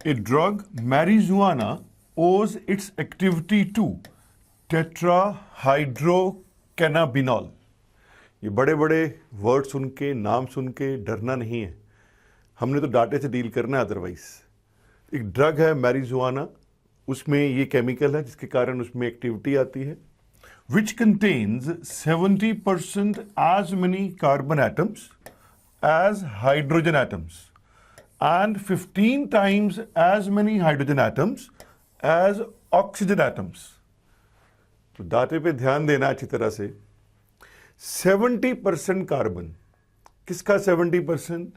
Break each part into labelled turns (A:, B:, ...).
A: A drug, marijuana, owes its activity to tetrahydrocannabinol. ये बड़े बड़े वर्ड सुन के, नाम सुन के डरना नहीं है, हमने तो डाटे से डील करना है। अदरवाइज एक ड्रग है मैरिजुआना, उसमें ये केमिकल है जिसके कारण उसमें एक्टिविटी आती है, which contains 70% as many carbon atoms as hydrogen atoms and 15 times as many hydrogen atoms as oxygen atoms. तो डाटे पे ध्यान देना अच्छी तरह से। 70% कार्बन, किसका 70%?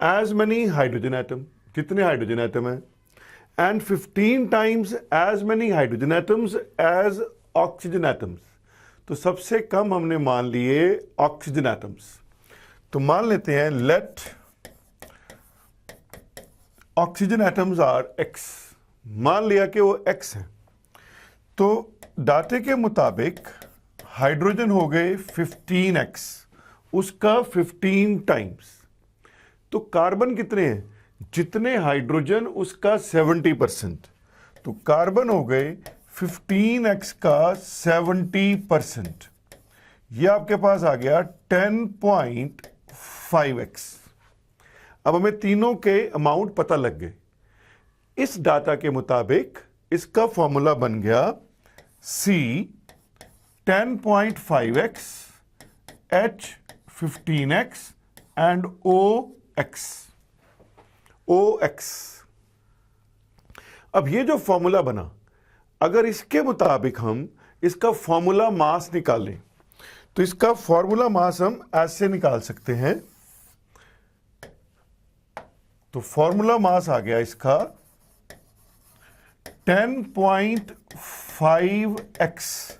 A: as many hydrogen atom, कितने हाइड्रोजन एटम है, and 15 times as many hydrogen atoms as oxygen atoms. तो सबसे कम हमने मान लिए ऑक्सीजन एटम्स। तो मान लेते हैं let oxygen atoms are x, मान लिया कि वो x है। तो डाटे के मुताबिक हाइड्रोजन हो गए 15x, उसका 15 टाइम्स। तो कार्बन कितने हैं? जितने हाइड्रोजन उसका 70%। तो कार्बन हो गए 15x का 70%, ये आपके पास आ गया 10.5x। अब हमें तीनों के अमाउंट पता लग गए। इस डाटा के मुताबिक इसका फॉर्मूला बन गया C 10.5x H 15x and OX। अब ये जो फॉर्मूला बना, अगर इसके मुताबिक हम इसका फॉर्मूला मास निकालें तो इसका फॉर्मूला मास हम ऐसे निकाल सकते हैं। तो फॉर्मूला मास आ गया इसका 10.5x,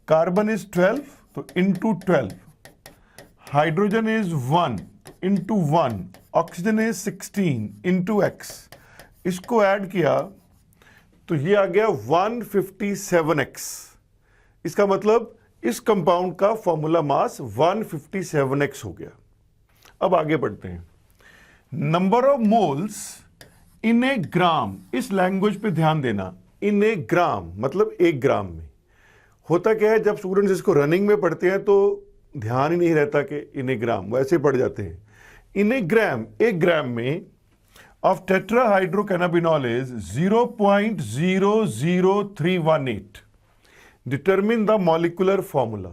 A: कार्बन इज 12 तो into 12, hydrogen is 1 into 1, oxygen is 16 into x। इसको ऐड किया तो ये आ गया 157x। इसका मतलब इस कंपाउंड का फॉर्मूला मास 157x हो गया। अब आगे बढ़ते हैं। नंबर ऑफ मोल्स इन ए ग्राम, इस लैंग्वेज पे ध्यान देना। इन ए ग्राम मतलब 1 ग्राम में। होता क्या है, जब स्टूडेंट्स इसको रनिंग में पढ़ते हैं तो ध्यान ही नहीं रहता कि इन ए ग्राम, वैसे पढ़ जाते हैं। इन ए ग्राम, 1 ग्राम में of tetrahydrocannabinol is 0.00318. Determine the molecular formula.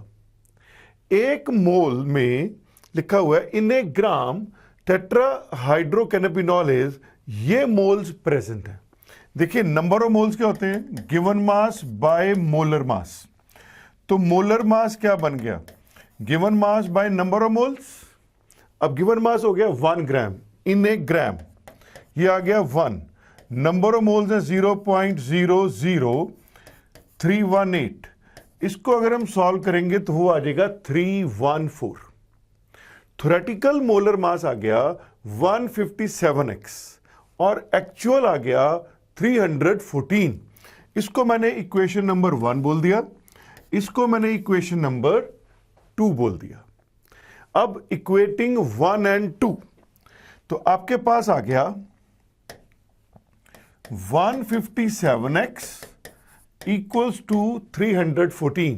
A: 1 मोल में लिखा हुआ है इन ए ग्राम tetrahydrocannabinol is, ये मोल्स प्रेजेंट है। देखिए नंबर ऑफ मोल्स क्या होते हैं? Given mass by molar mass. तो मोलर मास क्या बन गया? Given mass by number of moles. अब गिवन मास हो गया 1 ग्राम इन ए ग्राम, ये आ गया 1। नंबर ऑफ मोल्स है 0.00318। इसको अगर हम सॉल्व करेंगे तो वो आ जाएगा 314। थ्योरेटिकल मोलर मास आ गया 157x और एक्चुअल आ गया 314। इसको मैंने इक्वेशन नंबर 1 बोल दिया, इसको मैंने इक्वेशन नंबर 2 बोल दिया। अब इक्वेटिंग 1 एंड 2, तो आपके पास आ गया 157x इक्वल्स टू 314।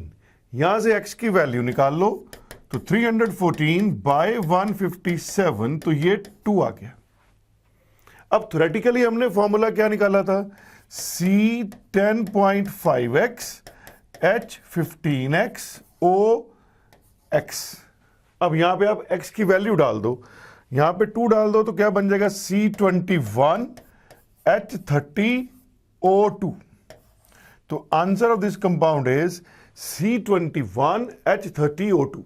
A: यहां से x की वैल्यू निकाल लो, तो 314 बाय 157, तो ये 2 आ गया। अब थ्योरेटिकली हमने फॉर्मूला क्या निकाला था? C 10.5x H 15x OX। अब यहां पे आप x की वैल्यू डाल दो, यहां पे 2 डाल दो, तो क्या बन जाएगा? C21 H30 O2। तो answer of this compound is C21 H30 O2।